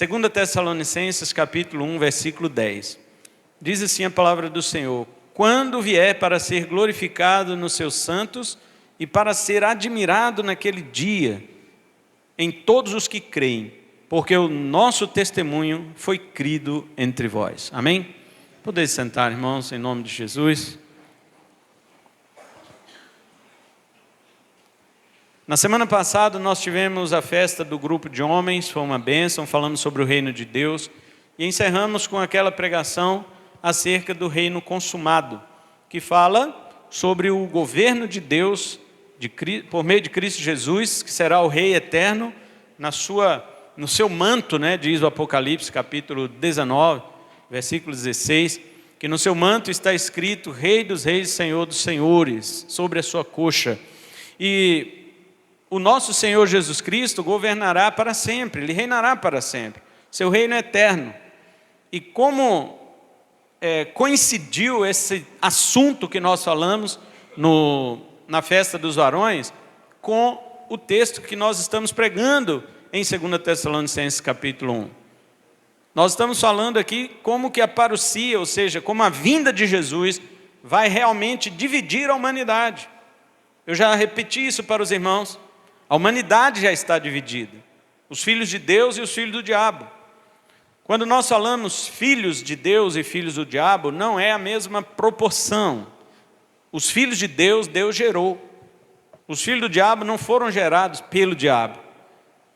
2 Tessalonicenses capítulo 1, versículo 10. Diz assim a palavra do Senhor: quando vier para ser glorificado nos seus santos e para ser admirado naquele dia em todos os que creem, porque o nosso testemunho foi crido entre vós. Amém? Podeis sentar, irmãos, em nome de Jesus. Na semana passada nós tivemos a festa do grupo de homens, foi uma bênção, falamos sobre o reino de Deus, e encerramos com aquela pregação acerca do reino consumado, que fala sobre o governo de Deus, por meio de Cristo Jesus, que será o Rei eterno, no seu manto, diz o Apocalipse capítulo 19, versículo 16, que no seu manto está escrito Rei dos reis e Senhor dos senhores, sobre a sua coxa. E o nosso Senhor Jesus Cristo governará para sempre, Ele reinará para sempre, seu reino é eterno. E como coincidiu esse assunto que nós falamos na festa dos varões, com o texto que nós estamos pregando em 2 Tessalonicenses capítulo 1. Nós estamos falando aqui como que a parousia, ou seja, como a vinda de Jesus vai realmente dividir a humanidade. Eu já repeti isso para os irmãos. A humanidade já está dividida, os filhos de Deus e os filhos do diabo. Quando nós falamos filhos de Deus e filhos do diabo, não é a mesma proporção. Os filhos de Deus, Deus gerou. Os filhos do diabo não foram gerados pelo diabo.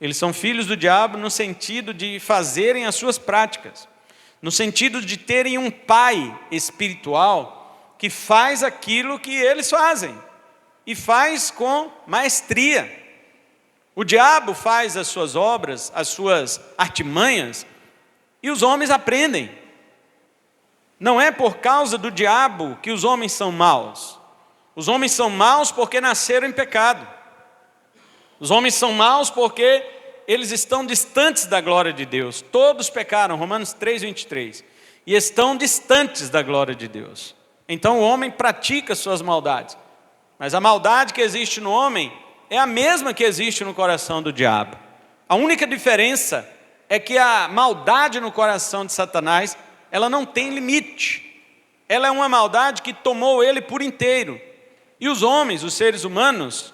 Eles são filhos do diabo no sentido de fazerem as suas práticas, no sentido de terem um pai espiritual que faz aquilo que eles fazem e faz com maestria. O diabo faz as suas obras, as suas artimanhas, e os homens aprendem. Não é por causa do diabo que os homens são maus. Os homens são maus porque nasceram em pecado. Os homens são maus porque eles estão distantes da glória de Deus. Todos pecaram, Romanos 3, 23. E estão distantes da glória de Deus. Então o homem pratica suas maldades. Mas a maldade que existe no homem é a mesma que existe no coração do diabo. A única diferença é que a maldade no coração de Satanás, ela não tem limite. Ela é uma maldade que tomou ele por inteiro. E os homens, os seres humanos,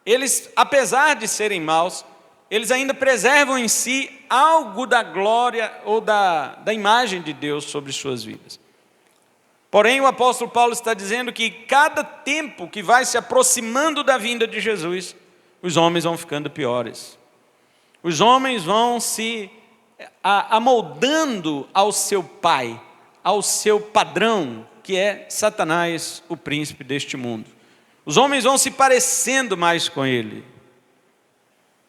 eles, apesar de serem maus, eles ainda preservam em si algo da glória ou da imagem de Deus sobre suas vidas. Porém, o apóstolo Paulo está dizendo que cada tempo que vai se aproximando da vinda de Jesus, os homens vão ficando piores. Os homens vão se amoldando ao seu pai, ao seu padrão, que é Satanás, o príncipe deste mundo. Os homens vão se parecendo mais com ele.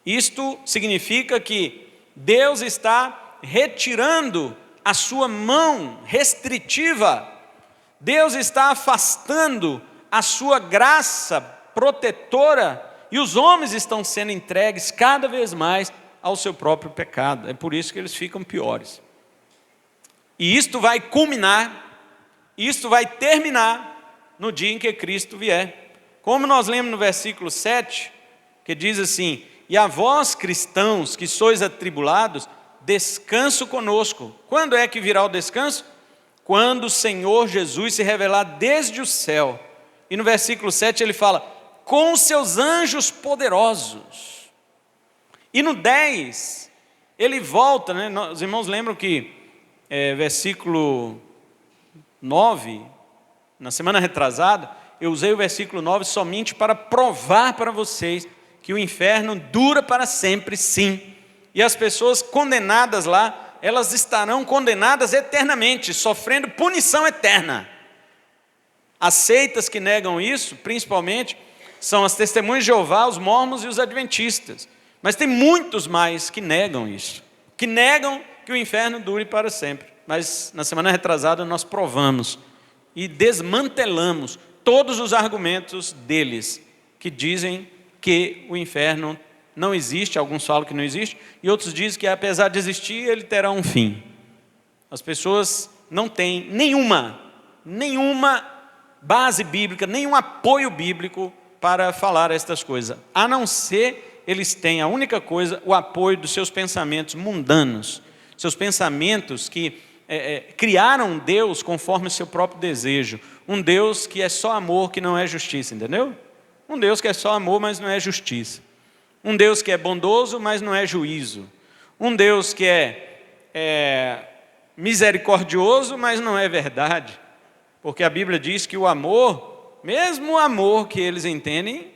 Isto significa que Deus está retirando a sua mão restritiva. Deus está afastando a sua graça protetora e os homens estão sendo entregues cada vez mais ao seu próprio pecado. É por isso que eles ficam piores. E isto vai culminar, isto vai terminar no dia em que Cristo vier. Como nós lemos no versículo 7, que diz assim: e a vós cristãos que sois atribulados, descanso conosco. Quando é que virá o descanso? Quando o Senhor Jesus se revelar desde o céu. E no versículo 7 ele fala, com seus anjos poderosos. E no 10, ele volta, os irmãos lembram que versículo 9, na semana retrasada, eu usei o versículo 9 somente para provar para vocês que o inferno dura para sempre, sim. E as pessoas condenadas lá, elas estarão condenadas eternamente, sofrendo punição eterna. As seitas que negam isso, principalmente, são as Testemunhas de Jeová, os Mórmons e os Adventistas. Mas tem muitos mais que negam isso, que negam que o inferno dure para sempre. Mas na semana retrasada nós provamos e desmantelamos todos os argumentos deles, que dizem que o inferno não existe, alguns falam que não existe, e outros dizem que apesar de existir, ele terá um fim. As pessoas não têm nenhuma base bíblica, nenhum apoio bíblico para falar estas coisas, a não ser eles têm a única coisa, o apoio dos seus pensamentos mundanos, seus pensamentos que criaram um Deus conforme o seu próprio desejo. Um Deus que é só amor, que não é justiça, entendeu? Um Deus que é só amor, mas não é justiça. Um Deus que é bondoso, mas não é juízo. Um Deus que é misericordioso, mas não é verdade. Porque a Bíblia diz que o amor, mesmo o amor que eles entendem,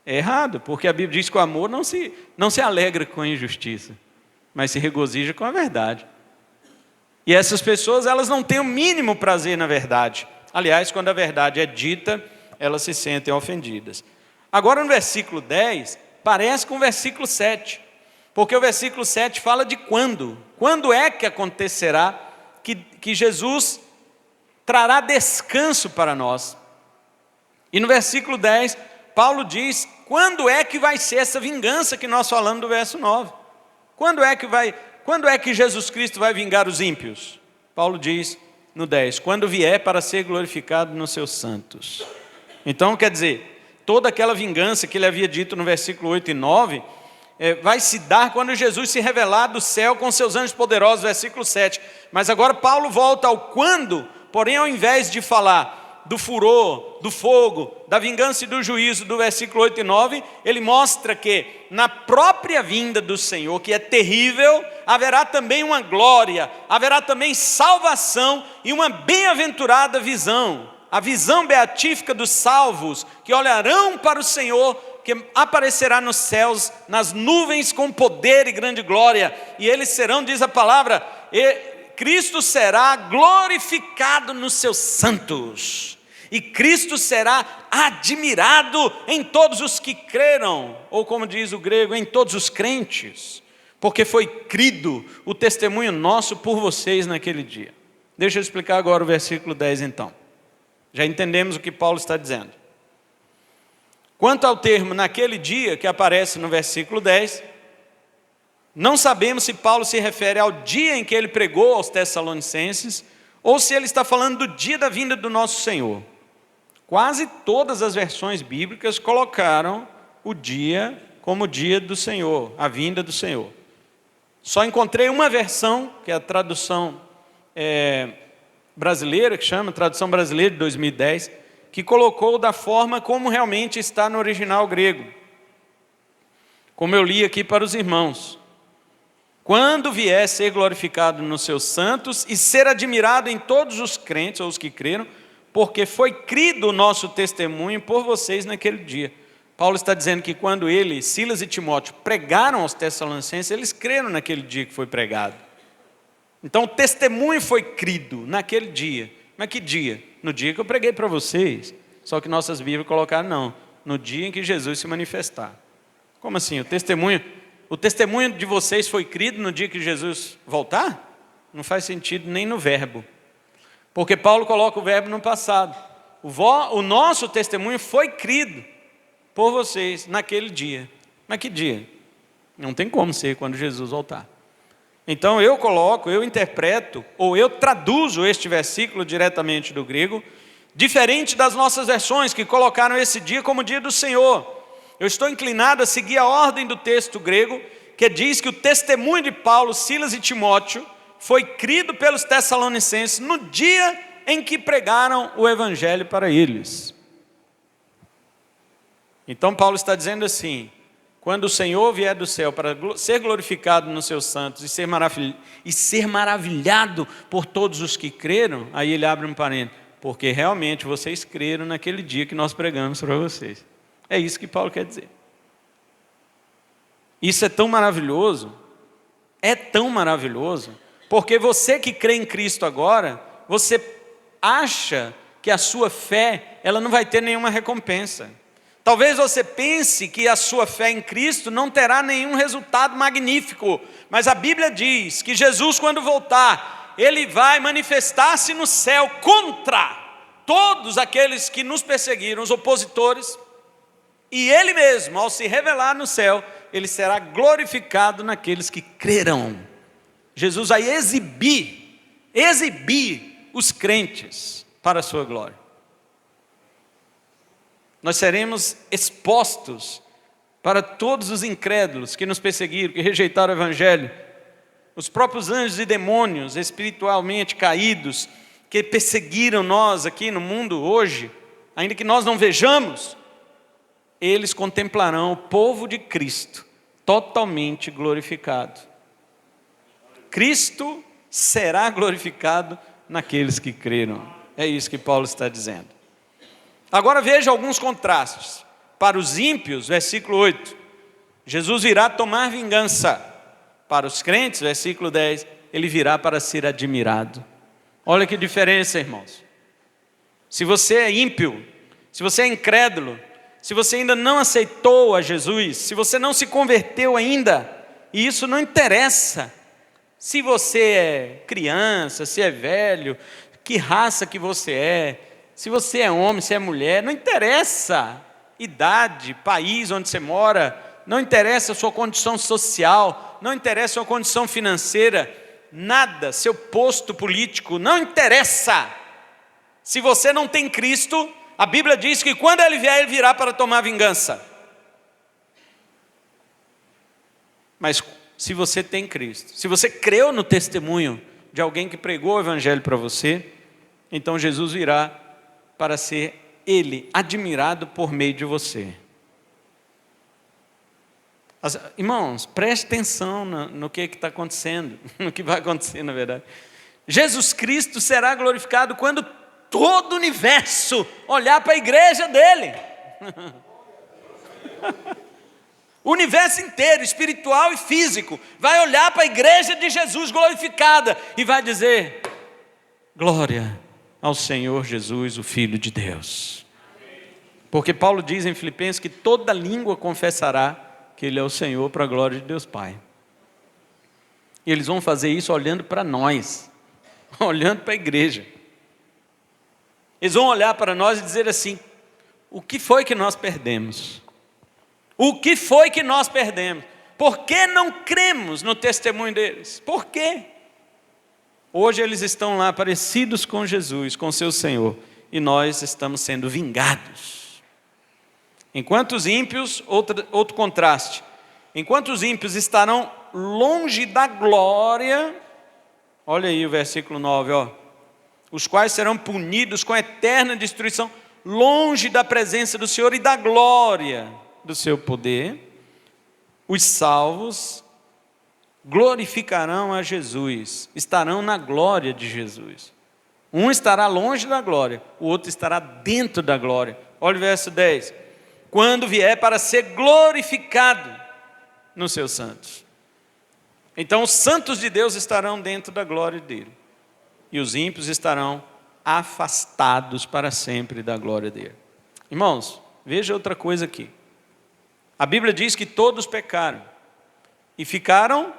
é errado. Porque a Bíblia diz que o amor não se alegra com a injustiça, mas se regozija com a verdade. E essas pessoas, elas não têm o mínimo prazer na verdade. Aliás, quando a verdade é dita, elas se sentem ofendidas. Agora no versículo 10, parece com o versículo 7. Porque o versículo 7 fala de quando. Quando é que acontecerá que Jesus trará descanso para nós? E no versículo 10, Paulo diz, quando é que vai ser essa vingança que nós falamos do verso 9? Quando é que Jesus Cristo vai vingar os ímpios? Paulo diz no 10, quando vier para ser glorificado nos seus santos. Então, quer dizer, toda aquela vingança que ele havia dito no versículo 8 e 9, vai se dar quando Jesus se revelar do céu com seus anjos poderosos, versículo 7. Mas agora Paulo volta ao quando, porém ao invés de falar do furor, do fogo, da vingança e do juízo do versículo 8 e 9, ele mostra que na própria vinda do Senhor, que é terrível, haverá também uma glória, haverá também salvação e uma bem-aventurada visão. A visão beatífica dos salvos, que olharão para o Senhor, que aparecerá nos céus, nas nuvens com poder e grande glória, e eles serão, diz a palavra, Cristo será glorificado nos seus santos, e Cristo será admirado em todos os que creram, ou como diz o grego, em todos os crentes, porque foi crido o testemunho nosso por vocês naquele dia. Deixa eu explicar agora o versículo 10 então. Já entendemos o que Paulo está dizendo. Quanto ao termo naquele dia, que aparece no versículo 10, não sabemos se Paulo se refere ao dia em que ele pregou aos Tessalonicenses, ou se ele está falando do dia da vinda do nosso Senhor. Quase todas as versões bíblicas colocaram o dia como o dia do Senhor, a vinda do Senhor. Só encontrei uma versão, que é a tradução brasileira, que chama Tradução Brasileira de 2010, que colocou da forma como realmente está no original grego. Como eu li aqui para os irmãos. Quando vier ser glorificado nos seus santos e ser admirado em todos os crentes, ou os que creram, porque foi crido o nosso testemunho por vocês naquele dia. Paulo está dizendo que quando ele, Silas e Timóteo pregaram aos Tessalonicenses, eles creram naquele dia que foi pregado. Então o testemunho foi crido naquele dia. Mas que dia? No dia que eu preguei para vocês. Só que nossas Bíblias colocaram não, no dia em que Jesus se manifestar. Como assim? O testemunho de vocês foi crido no dia que Jesus voltar? Não faz sentido nem no verbo. Porque Paulo coloca o verbo no passado. O nosso testemunho foi crido por vocês naquele dia. Mas que dia? Não tem como ser quando Jesus voltar. Então eu interpreto, ou eu traduzo este versículo diretamente do grego, diferente das nossas versões que colocaram esse dia como dia do Senhor. Eu estou inclinado a seguir a ordem do texto grego, que diz que o testemunho de Paulo, Silas e Timóteo foi crido pelos Tessalonicenses no dia em que pregaram o Evangelho para eles. Então Paulo está dizendo assim, quando o Senhor vier do céu para ser glorificado nos seus santos e ser maravilhado por todos os que creram, aí ele abre um parênteses, porque realmente vocês creram naquele dia que nós pregamos para vocês. É isso que Paulo quer dizer. Isso é tão maravilhoso, porque você que crê em Cristo agora, você acha que a sua fé, ela não vai ter nenhuma recompensa. Talvez você pense que a sua fé em Cristo não terá nenhum resultado magnífico, mas a Bíblia diz que Jesus, quando voltar, ele vai manifestar-se no céu contra todos aqueles que nos perseguiram, os opositores, e ele mesmo, ao se revelar no céu, ele será glorificado naqueles que crerão. Jesus vai exibir os crentes para a sua glória. Nós seremos expostos para todos os incrédulos que nos perseguiram, que rejeitaram o Evangelho. os próprios anjos e demônios espiritualmente caídos, que perseguiram nós aqui no mundo hoje, ainda que nós não vejamos, eles contemplarão o povo de Cristo totalmente glorificado. Cristo será glorificado naqueles que creram. É isso que Paulo está dizendo. Agora veja alguns contrastes. Para os ímpios, versículo 8, Jesus virá tomar vingança. Para os crentes, versículo 10, ele virá para ser admirado. Olha que diferença, irmãos. Se você é ímpio, se você é incrédulo, se você ainda não aceitou a Jesus, se você não se converteu ainda, e isso não interessa. Se você é criança, se é velho, que raça que você é, se você é homem, se é mulher, não interessa idade, país onde você mora, não interessa a sua condição social, não interessa a sua condição financeira, nada, seu posto político, não interessa. Se você não tem Cristo, a Bíblia diz que quando Ele vier, Ele virá para tomar vingança. Mas se você tem Cristo, se você creu no testemunho de alguém que pregou o Evangelho para você, então Jesus virá para ser Ele admirado por meio de você. Irmãos, preste atenção no que está acontecendo, no que vai acontecer na verdade. Jesus Cristo será glorificado quando todo o universo olhar para a igreja dele. O universo inteiro, espiritual e físico, vai olhar para a igreja de Jesus glorificada e vai dizer: glória ao Senhor Jesus, o Filho de Deus. Porque Paulo diz em Filipenses que toda língua confessará que Ele é o Senhor, para a glória de Deus Pai. E eles vão fazer isso olhando para nós, olhando para a igreja. Eles vão olhar para nós e dizer assim: o que foi que nós perdemos? O que foi que nós perdemos? Por que não cremos no testemunho deles? Por quê? Hoje eles estão lá parecidos com Jesus, com seu Senhor, e nós estamos sendo vingados. Enquanto os ímpios, outro contraste, enquanto os ímpios estarão longe da glória, olha aí o versículo 9, ó, os quais serão punidos com eterna destruição, longe da presença do Senhor e da glória do seu poder, os salvos glorificarão a Jesus, estarão na glória de Jesus. Um estará longe da glória, o outro estará dentro da glória. Olha o verso 10, quando vier para ser glorificado nos seus santos. Então os santos de Deus estarão dentro da glória dele, e os ímpios estarão afastados para sempre da glória dele. Irmãos, veja outra coisa aqui. A Bíblia diz que todos pecaram e ficaram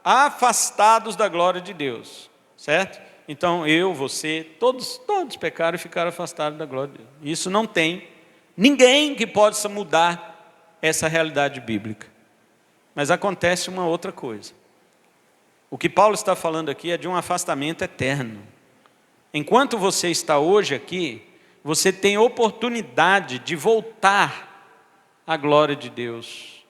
afastados da glória de Deus, certo? Então eu, você, todos pecaram e ficaram afastados da glória de Deus. Isso não tem ninguém que possa mudar essa realidade bíblica. Mas acontece uma outra coisa. O que Paulo está falando aqui é de um afastamento eterno. Enquanto você está hoje aqui, você tem oportunidade de voltar à glória de Deus.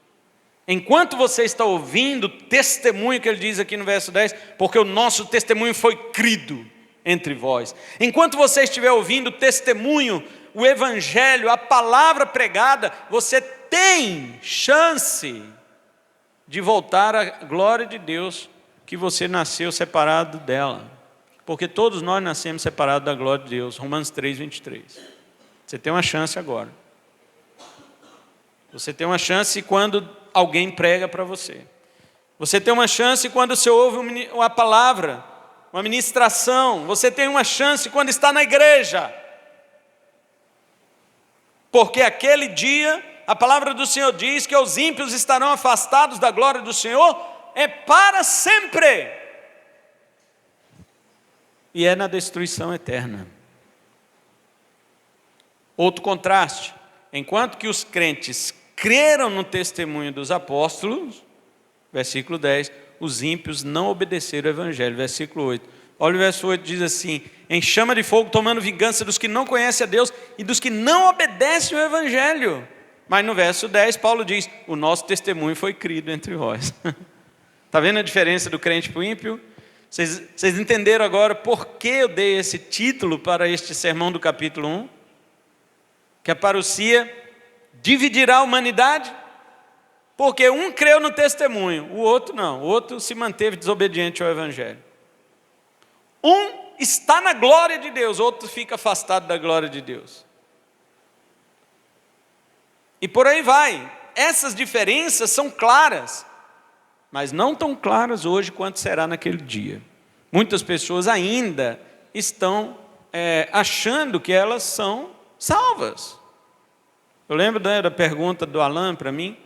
Enquanto você está ouvindo o testemunho que ele diz aqui no verso 10, porque o nosso testemunho foi crido entre vós. Enquanto você estiver ouvindo o testemunho, o evangelho, a palavra pregada, você tem chance de voltar à glória de Deus, que você nasceu separado dela. Porque todos nós nascemos separados da glória de Deus. Romanos 3, 23. Você tem uma chance agora. Você tem uma chance quando alguém prega para você. Você tem uma chance quando você ouve uma palavra, uma ministração. Você tem uma chance quando está na igreja. Porque aquele dia, a palavra do Senhor diz que os ímpios estarão afastados da glória do Senhor, é para sempre. E é na destruição eterna. Outro contraste, enquanto que os crentes creram no testemunho dos apóstolos, versículo 10, os ímpios não obedeceram ao evangelho, versículo 8. Olha o verso 8, diz assim: em chama de fogo tomando vingança dos que não conhecem a Deus e dos que não obedecem ao evangelho. Mas no verso 10 Paulo diz: o nosso testemunho foi crido entre vós. Está vendo a diferença do crente para o ímpio? Vocês entenderam agora por que eu dei esse título para este sermão do capítulo 1? Que a parousia dividirá a humanidade? Porque um creu no testemunho, o outro não. O outro se manteve desobediente ao evangelho. Um está na glória de Deus, outro fica afastado da glória de Deus. E por aí vai. Essas diferenças são claras, mas não tão claras hoje quanto será naquele dia. Muitas pessoas ainda estão achando que elas são salvas. Eu lembro da pergunta do Alan para mim,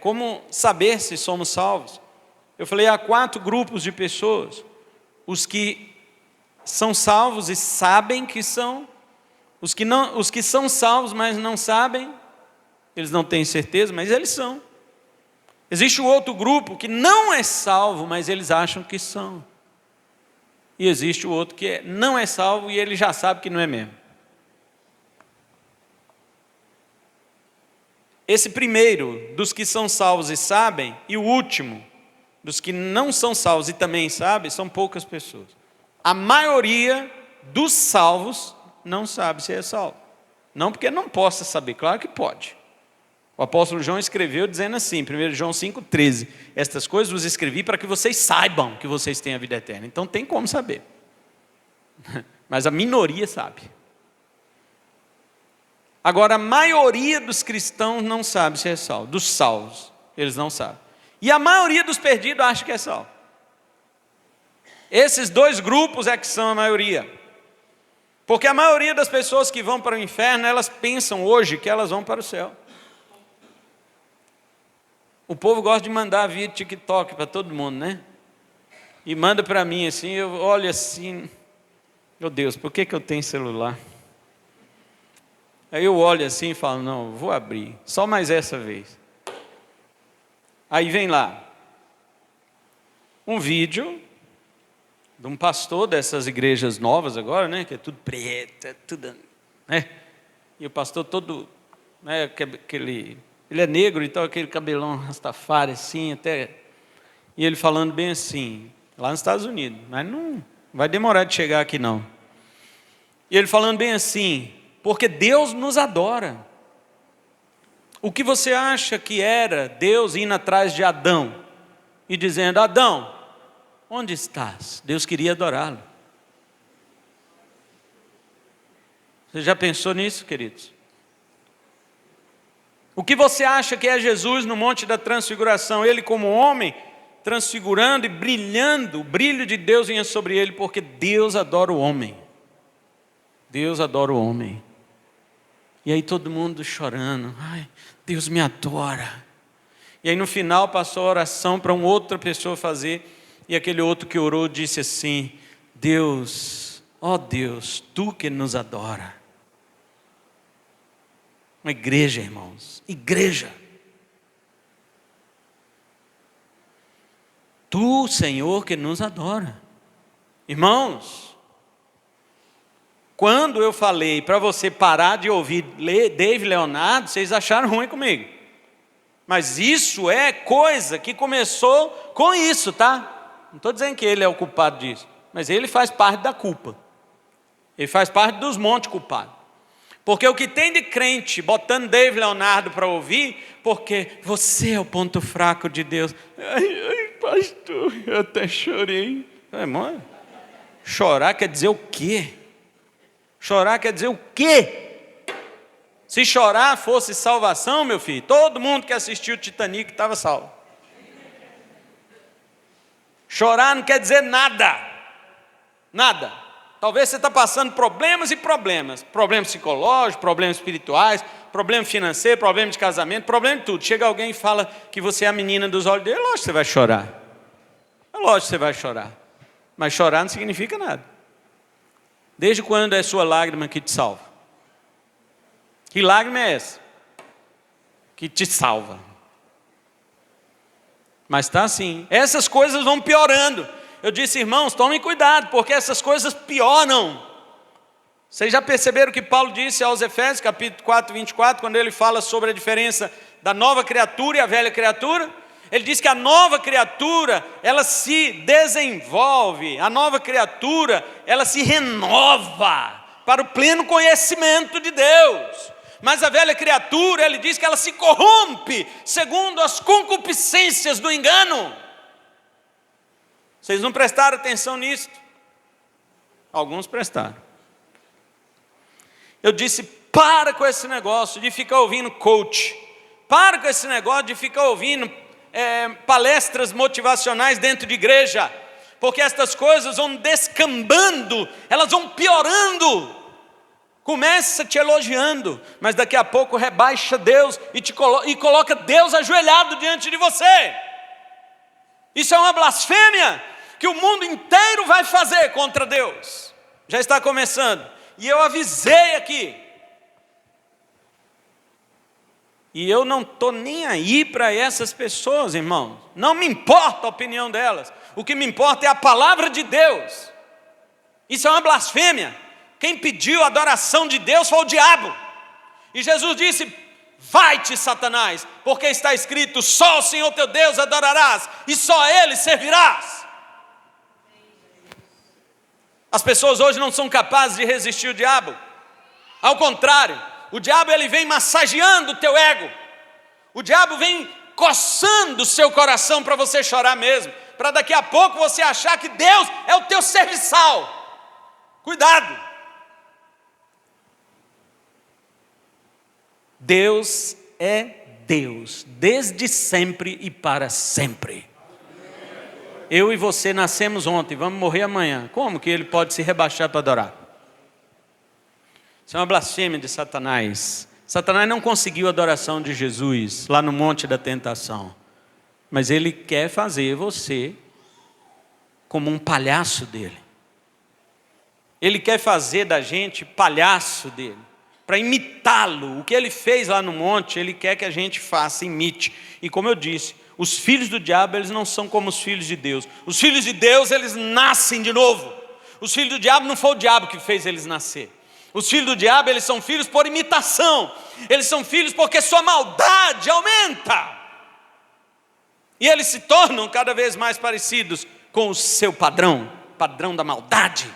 como saber se somos salvos? Eu falei, há 4 grupos de pessoas. Os que são salvos e sabem que são, os que são salvos, mas não sabem, eles não têm certeza, mas eles são. Existe o outro grupo que não é salvo, mas eles acham que são. E existe o outro que não é salvo e ele já sabe que não é mesmo. Esse primeiro, dos que são salvos e sabem, e o último, dos que não são salvos e também sabem, são poucas pessoas. A maioria dos salvos não sabe se é salvo. Não porque não possa saber, claro que pode. O apóstolo João escreveu dizendo assim, 1 João 5,13, estas coisas vos escrevi para que vocês saibam que vocês têm a vida eterna. Então tem como saber. Mas a minoria sabe. Agora, a maioria dos cristãos não sabe se é salvo. Dos salvos, eles não sabem. E a maioria dos perdidos acha que é salvo. Esses 2 grupos é que são a maioria. Porque a maioria das pessoas que vão para o inferno, elas pensam hoje que elas vão para o céu. O povo gosta de mandar vídeo TikTok para todo mundo, né? E manda para mim assim, eu olho assim, meu Deus, por que eu tenho celular? Aí eu olho assim e falo, não, vou abrir, só mais essa vez. Aí vem lá, um vídeo de um pastor dessas igrejas novas agora, né? Que é tudo preto, tudo, né? E o pastor todo, né? Ele é negro e tal, aquele cabelão rastafari assim, até. E ele falando bem assim, lá nos Estados Unidos, mas não vai demorar de chegar aqui não. E ele falando bem assim, porque Deus nos adora. O que você acha que era Deus indo atrás de Adão e dizendo, Adão, onde estás? Deus queria adorá-lo. Você já pensou nisso, queridos? O que você acha que é Jesus no Monte da Transfiguração? Ele como homem, transfigurando e brilhando, o brilho de Deus vinha sobre ele, porque Deus adora o homem. Deus adora o homem. E aí todo mundo chorando, ai, Deus me adora. E aí no final passou a oração para uma outra pessoa fazer, e aquele outro que orou disse assim, Deus, ó Deus, Tu que nos adora. Uma igreja, irmãos, igreja. Tu, Senhor, que nos adora. Irmãos, quando eu falei para você parar de ouvir Dave Leonardo, vocês acharam ruim comigo. Mas isso é coisa que começou com isso, tá? Não estou dizendo que ele é o culpado disso, mas ele faz parte da culpa. Ele faz parte dos montes culpados. Porque o que tem de crente botando Dave Leonardo para ouvir, porque você é o ponto fraco de Deus. Ai, pastor, eu até chorei. Irmão, chorar quer dizer o quê? Chorar quer dizer o quê? Se chorar fosse salvação, meu filho, todo mundo que assistiu o Titanic estava salvo. Chorar não quer dizer nada. Nada. Talvez você está passando problemas e problemas. Problemas psicológicos, problemas espirituais, problema financeiro, problema de casamento, problema de tudo. Chega alguém e fala que você é a menina dos olhos dele, lógico que você vai chorar. É lógico que você vai chorar. Mas chorar não significa nada. Desde quando é sua lágrima que te salva? Que lágrima é essa? Que te salva. Mas está assim. Essas coisas vão piorando. Eu disse, irmãos, tomem cuidado, porque essas coisas pioram. Vocês já perceberam que Paulo disse aos Efésios, capítulo 4, 24, quando ele fala sobre a diferença da nova criatura e a velha criatura? Ele diz que a nova criatura, ela se desenvolve, a nova criatura, ela se renova para o pleno conhecimento de Deus. Mas a velha criatura, ele diz que ela se corrompe segundo as concupiscências do engano. Vocês não prestaram atenção nisso? Alguns prestaram. Eu disse, para com esse negócio de ficar ouvindo coach. Para com esse negócio de ficar ouvindo palestras motivacionais dentro de igreja, porque estas coisas vão descambando, elas vão piorando. Começa te elogiando, mas daqui a pouco rebaixa Deus e coloca Deus ajoelhado diante de você. Isso é uma blasfêmia que o mundo inteiro vai fazer contra Deus. Já está começando, e eu avisei aqui. E eu não estou nem aí para essas pessoas, irmãos. Não me importa a opinião delas. O que me importa é a palavra de Deus. Isso é uma blasfêmia. Quem pediu a adoração de Deus foi o diabo. E Jesus disse, vai-te, Satanás, porque está escrito, só o Senhor teu Deus adorarás, e só a Ele servirás. As pessoas hoje não são capazes de resistir ao diabo. Ao contrário, o diabo ele vem massageando o teu ego. O diabo vem coçando o seu coração para você chorar mesmo. Para daqui a pouco você achar que Deus é o teu serviçal. Cuidado. Deus é Deus, desde sempre e para sempre. Eu e você nascemos ontem, vamos morrer amanhã. Como que ele pode se rebaixar para adorar? Isso é uma blasfêmia de Satanás. Satanás não conseguiu a adoração de Jesus lá no Monte da Tentação. Mas ele quer fazer você como um palhaço dele. Ele quer fazer da gente palhaço dele, para imitá-lo. O que ele fez lá no monte, ele quer que a gente faça, imite. E como eu disse, os filhos do diabo, eles não são como os filhos de Deus. Os filhos de Deus, eles nascem de novo. Os filhos do diabo, não foi o diabo que fez eles nascer. Os filhos do diabo, eles são filhos por imitação. Eles são filhos porque sua maldade aumenta. E eles se tornam cada vez mais parecidos com o seu padrão da maldade.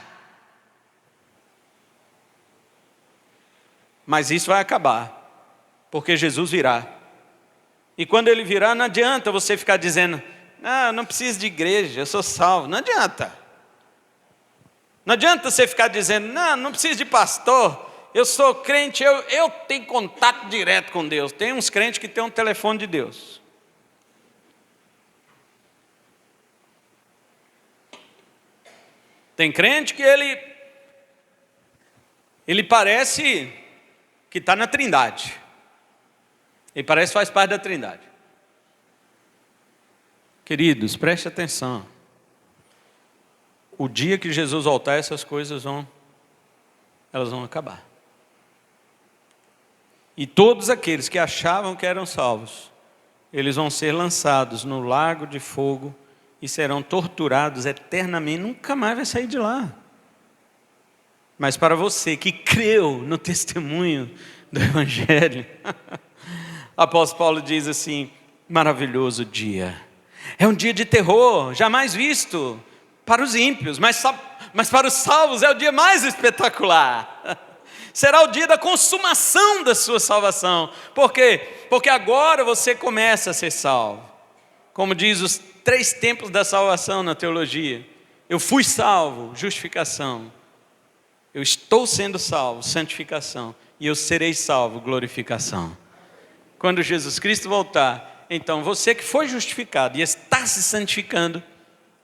Mas isso vai acabar, porque Jesus virá. E quando ele virá, não adianta você ficar dizendo, não preciso de igreja, eu sou salvo. Não adianta. Não adianta você ficar dizendo, não preciso de pastor, eu sou crente, eu tenho contato direto com Deus. Tem uns crentes que têm um telefone de Deus. Tem crente que ele parece que está na Trindade. Ele parece que faz parte da Trindade. Queridos, preste atenção. O dia que Jesus voltar, essas coisas vão acabar. E todos aqueles que achavam que eram salvos, eles vão ser lançados no lago de fogo e serão torturados eternamente, nunca mais vai sair de lá. Mas para você que creu no testemunho do Evangelho, o apóstolo Paulo diz assim, maravilhoso dia. É um dia de terror, jamais visto para os ímpios, mas para os salvos é o dia mais espetacular. Será o dia da consumação da sua salvação. Por quê? Porque agora você começa a ser salvo. Como diz os 3 tempos da salvação na teologia. Eu fui salvo, justificação. Eu estou sendo salvo, santificação. E eu serei salvo, glorificação. Quando Jesus Cristo voltar, então você que foi justificado e está se santificando,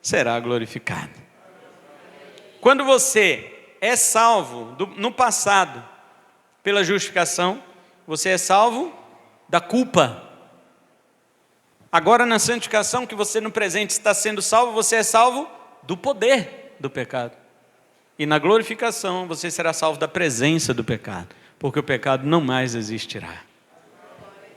será glorificado. Quando você é salvo no passado pela justificação, você é salvo da culpa. Agora na santificação, que você no presente está sendo salvo, você é salvo do poder do pecado. E na glorificação você será salvo da presença do pecado, porque o pecado não mais existirá.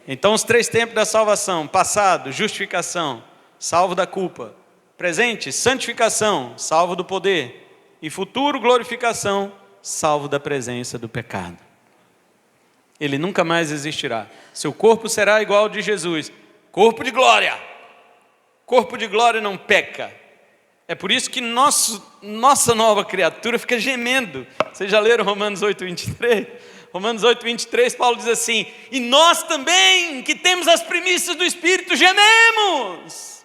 Então os 3 tempos da salvação: passado, justificação, salvo da culpa; presente, santificação, salvo do poder; e futuro, glorificação, salvo da presença do pecado. Ele nunca mais existirá. Seu corpo será igual ao de Jesus, corpo de glória, corpo de glória não peca. É por isso que nossa nova criatura fica gemendo. Vocês já leram Romanos 8:23? Romanos 8:23, Paulo diz assim: e nós também, que temos as primícias do Espírito, gememos.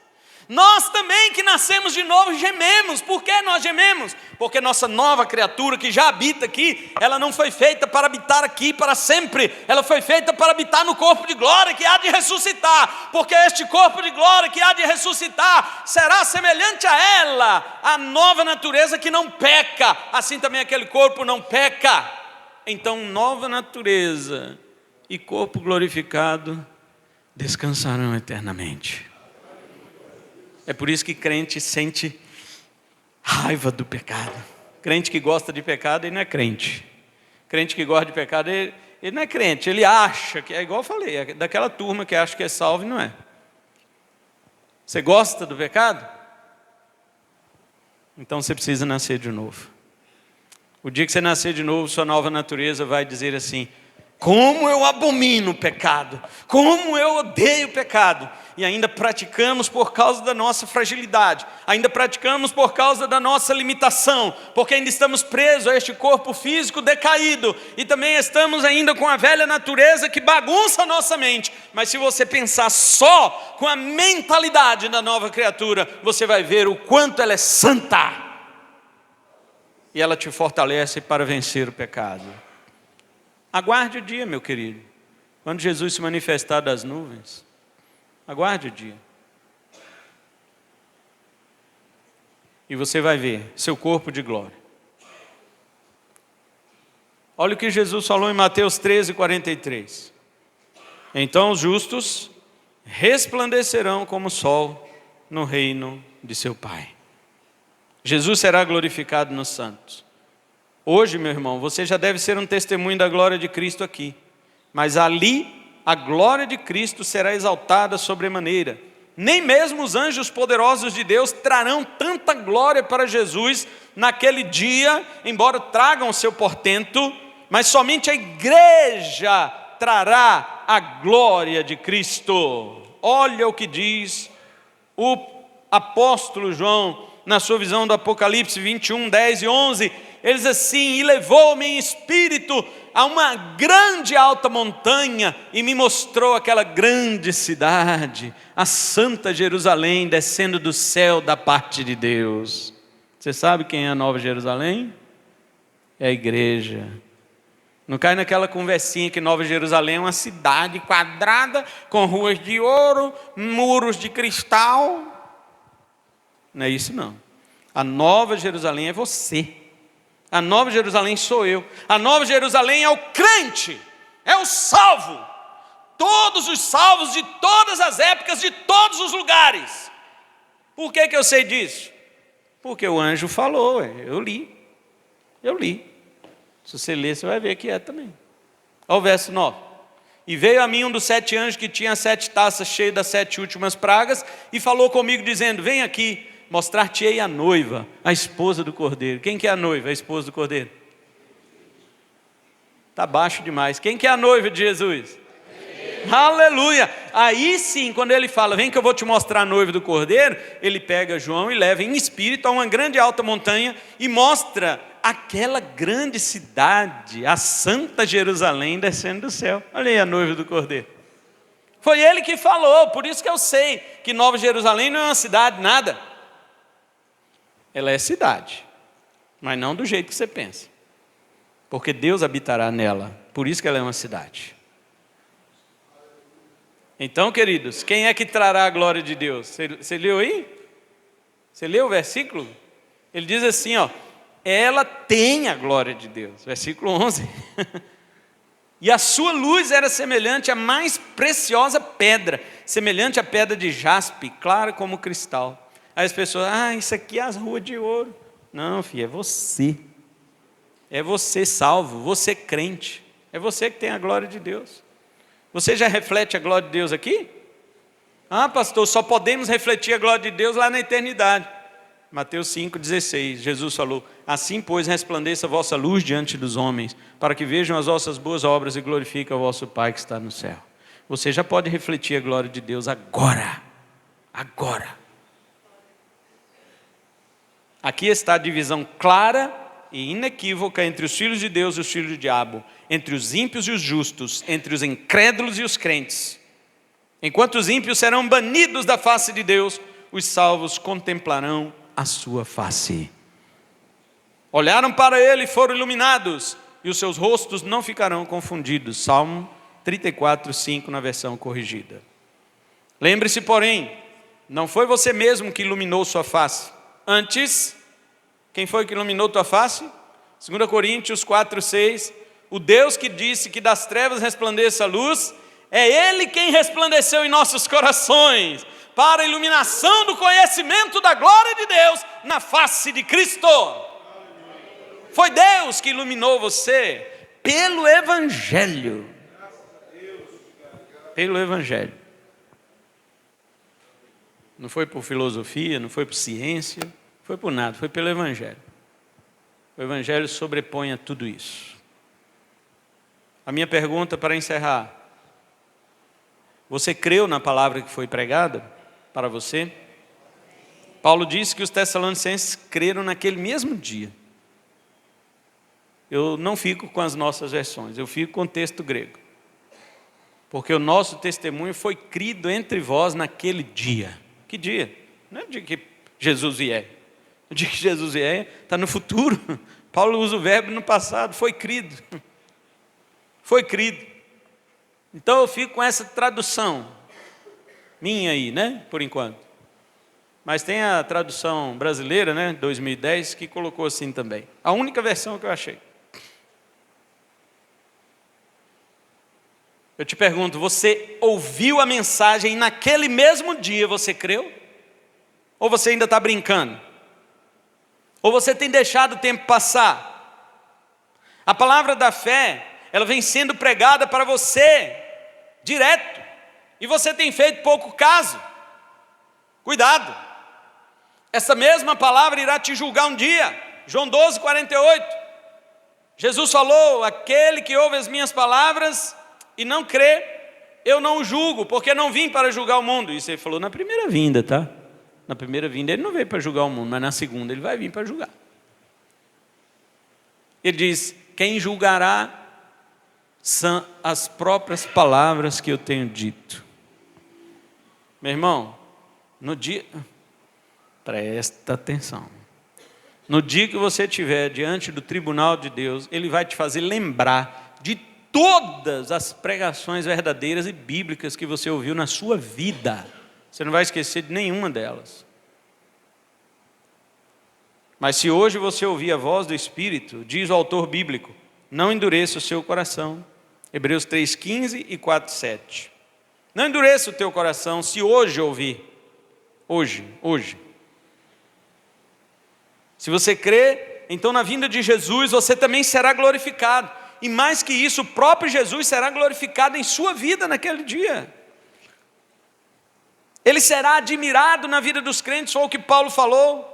Nós também que nascemos de novo gememos. Por que nós gememos? Porque nossa nova criatura que já habita aqui, ela não foi feita para habitar aqui para sempre. Ela foi feita para habitar no corpo de glória que há de ressuscitar. Porque este corpo de glória que há de ressuscitar será semelhante a ela, a nova natureza que não peca. Assim também aquele corpo não peca. Então nova natureza e corpo glorificado descansarão eternamente. É por isso que crente sente raiva do pecado. Crente que gosta de pecado, ele não é crente. Crente que gosta de pecado, ele não é crente. Ele acha que, é igual eu falei, é daquela turma que acha que é salvo e não é. Você gosta do pecado? Então você precisa nascer de novo. O dia que você nascer de novo, sua nova natureza vai dizer assim: como eu abomino o pecado, como eu odeio o pecado. E ainda praticamos por causa da nossa fragilidade, ainda praticamos por causa da nossa limitação, porque ainda estamos presos a este corpo físico decaído, e também estamos ainda com a velha natureza que bagunça a nossa mente. Mas se você pensar só com a mentalidade da nova criatura, você vai ver o quanto ela é santa, e ela te fortalece para vencer o pecado. Aguarde o dia, meu querido, quando Jesus se manifestar das nuvens. Aguarde o dia. E você vai ver seu corpo de glória. Olha o que Jesus falou em Mateus 13:43. Então os justos resplandecerão como o sol no reino de seu Pai. Jesus será glorificado nos santos. Hoje, meu irmão, você já deve ser um testemunho da glória de Cristo aqui. Mas ali, a glória de Cristo será exaltada sobremaneira. Nem mesmo os anjos poderosos de Deus trarão tanta glória para Jesus naquele dia, embora tragam o seu portento, mas somente a igreja trará a glória de Cristo. Olha o que diz o apóstolo João na sua visão do Apocalipse 21, 10 e 11. Ele diz assim: e levou-me em espírito a uma grande alta montanha, e me mostrou aquela grande cidade, a Santa Jerusalém, descendo do céu da parte de Deus. Você sabe quem é a Nova Jerusalém? É a igreja. Não cai naquela conversinha que Nova Jerusalém é uma cidade quadrada, com ruas de ouro, muros de cristal. Não é isso não. A Nova Jerusalém é você. A Nova Jerusalém sou eu. A Nova Jerusalém é o crente, é o salvo. Todos os salvos de todas as épocas, de todos os lugares. Por que eu sei disso? Porque o anjo falou, eu li. Se você ler, você vai ver que é também. Olha o verso 9. E veio a mim um dos 7 anjos que tinha 7 taças cheias das 7 últimas pragas, e falou comigo dizendo: vem aqui, mostrar-te-ei a noiva, a esposa do Cordeiro. Quem que é a noiva, a esposa do Cordeiro? Está baixo demais. Quem que é a noiva de Jesus? Aleluia! Aí sim, quando ele fala, vem que eu vou te mostrar a noiva do Cordeiro, ele pega João e leva em espírito a uma grande alta montanha e mostra aquela grande cidade, a Santa Jerusalém descendo do céu. Olha aí a noiva do Cordeiro. Foi ele que falou, por isso que eu sei que Nova Jerusalém não é uma cidade, nada. Ela é cidade, mas não do jeito que você pensa. Porque Deus habitará nela, por isso que ela é uma cidade. Então, queridos, quem é que trará a glória de Deus? Você leu aí? Você leu o versículo? Ele diz assim, ó: ela tem a glória de Deus. Versículo 11. E a sua luz era semelhante à mais preciosa pedra, semelhante à pedra de jaspe, clara como cristal. Aí as pessoas, isso aqui é as ruas de ouro. Não, filho, é você. É você salvo, você crente. É você que tem a glória de Deus. Você já reflete a glória de Deus aqui? Pastor, só podemos refletir a glória de Deus lá na eternidade. Mateus 5,16, Jesus falou: assim, pois, resplandeça a vossa luz diante dos homens, para que vejam as vossas boas obras e glorifiquem o vosso Pai que está no céu. Você já pode refletir a glória de Deus agora. Agora. Aqui está a divisão clara e inequívoca entre os filhos de Deus e os filhos do diabo, entre os ímpios e os justos, entre os incrédulos e os crentes. Enquanto os ímpios serão banidos da face de Deus, os salvos contemplarão a sua face. Olharam para ele e foram iluminados, e os seus rostos não ficarão confundidos. Salmo 34, 5 na versão corrigida. Lembre-se, porém, não foi você mesmo que iluminou sua face. Antes, quem foi que iluminou tua face? 2 Coríntios 4, 6. O Deus que disse que das trevas resplandeça a luz, é Ele quem resplandeceu em nossos corações, para a iluminação do conhecimento da glória de Deus na face de Cristo. Foi Deus que iluminou você pelo Evangelho. Pelo Evangelho. Não foi por filosofia, não foi por ciência, não foi por nada, foi pelo Evangelho. O Evangelho sobrepõe a tudo isso. A minha pergunta para encerrar: você creu na palavra que foi pregada para você? Paulo disse que os tessalonicenses creram naquele mesmo dia. Eu não fico com as nossas versões, eu fico com o texto grego. Porque o nosso testemunho foi crido entre vós naquele dia. Que dia? Não é o dia que Jesus vier. O dia que Jesus vier está no futuro. Paulo usa o verbo no passado, foi crido. Foi crido. Então eu fico com essa tradução minha aí, né? Por enquanto. Mas tem a tradução brasileira, né? 2010, que colocou assim também. A única versão que eu achei. Eu te pergunto, você ouviu a mensagem e naquele mesmo dia você creu? Ou você ainda está brincando? Ou você tem deixado o tempo passar? A palavra da fé, ela vem sendo pregada para você, direto, e você tem feito pouco caso. Cuidado, essa mesma palavra irá te julgar um dia. João 12, 48. Jesus falou: aquele que ouve as minhas palavras e não crê, eu não o julgo, porque não vim para julgar o mundo. Isso ele falou na primeira vinda, tá? Na primeira vinda ele não veio para julgar o mundo, mas na segunda ele vai vir para julgar. Ele diz: quem julgará são as próprias palavras que eu tenho dito. Meu irmão, no dia, presta atenção, no dia que você estiver diante do tribunal de Deus, Ele vai te fazer lembrar de todas as pregações verdadeiras e bíblicas que você ouviu na sua vida. Você não vai esquecer de nenhuma delas. Mas se hoje você ouvir a voz do Espírito, diz o autor bíblico, não endureça o seu coração. Hebreus 3,15 e 4,7. Não endureça o teu coração se hoje ouvir. Hoje. Se você crê, então na vinda de Jesus você também será glorificado. E mais que isso, o próprio Jesus será glorificado em sua vida naquele dia. Ele será admirado na vida dos crentes, foi o que Paulo falou.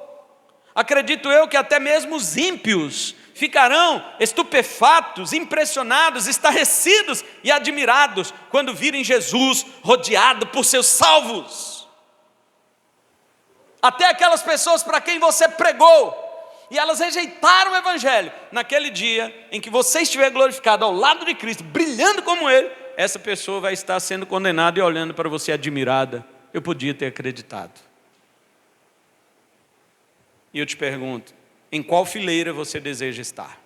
Acredito eu que até mesmo os ímpios ficarão estupefatos, impressionados, estarrecidos e admirados quando virem Jesus rodeado por seus salvos. Até aquelas pessoas para quem você pregou e elas rejeitaram o Evangelho, naquele dia em que você estiver glorificado ao lado de Cristo, brilhando como Ele, essa pessoa vai estar sendo condenada e olhando para você admirada. Eu podia ter acreditado. E eu te pergunto, em qual fileira você deseja estar?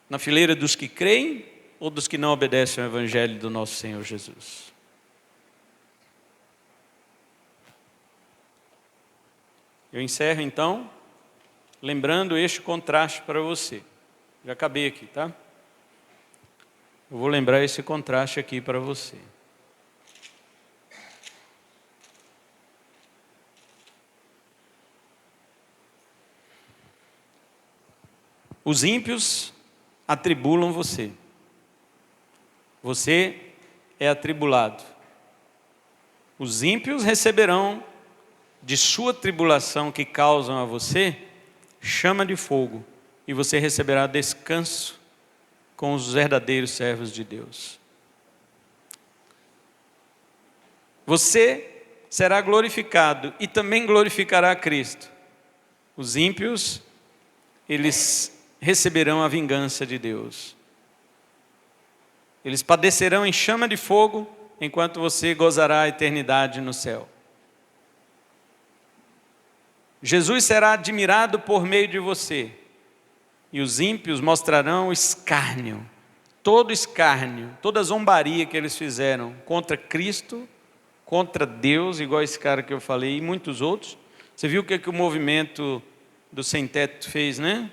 Na fileira dos que creem ou dos que não obedecem ao Evangelho do nosso Senhor Jesus? Eu encerro então, lembrando este contraste para você. Já acabei aqui, tá? Eu vou lembrar esse contraste aqui para você. Os ímpios atribulam você. Você é atribulado. Os ímpios receberão de sua tribulação que causam a você chama de fogo, e você receberá descanso com os verdadeiros servos de Deus. Você será glorificado e também glorificará a Cristo. Os ímpios, eles receberão a vingança de Deus. Eles padecerão em chama de fogo, enquanto você gozará a eternidade no céu. Jesus será admirado por meio de você, e os ímpios mostrarão o escárnio, todo escárnio, toda zombaria que eles fizeram contra Cristo, contra Deus, igual esse cara que eu falei, e muitos outros. Você viu o que o movimento do Sem Teto fez, né?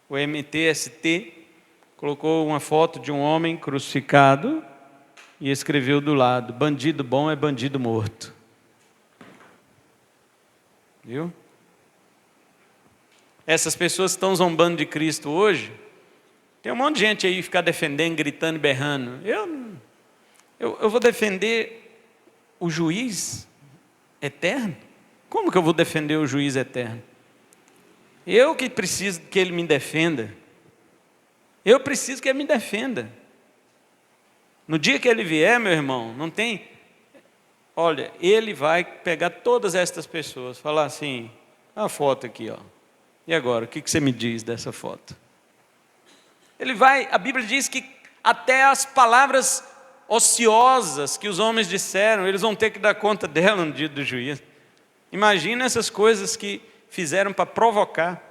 O MTST colocou uma foto de um homem crucificado e escreveu do lado: bandido bom é bandido morto. Viu? Essas pessoas que estão zombando de Cristo hoje, tem um monte de gente aí que fica defendendo, gritando e berrando. Eu vou defender o juiz eterno? Como que eu vou defender o juiz eterno? Eu que preciso que ele me defenda. Eu preciso que ele me defenda. No dia que ele vier, meu irmão, não tem... Olha, ele vai pegar todas estas pessoas, falar assim: a foto aqui, ó. E agora, o que você me diz dessa foto? Ele vai, a Bíblia diz que até as palavras ociosas que os homens disseram, eles vão ter que dar conta dela no dia do juízo. Imagina essas coisas que fizeram para provocar.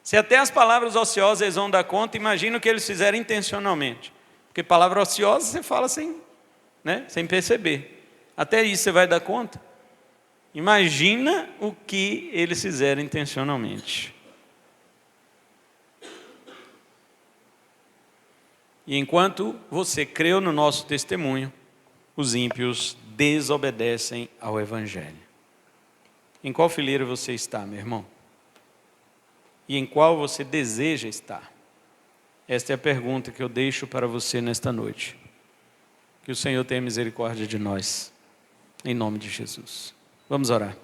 Se até as palavras ociosas eles vão dar conta, imagina o que eles fizeram intencionalmente. Porque palavra ociosa você fala sem perceber. Até isso você vai dar conta. Imagina o que eles fizeram intencionalmente. E enquanto você creu no nosso testemunho, os ímpios desobedecem ao Evangelho. Em qual fileira você está, meu irmão? E em qual você deseja estar? Esta é a pergunta que eu deixo para você nesta noite. Que o Senhor tenha misericórdia de nós, em nome de Jesus. Vamos orar.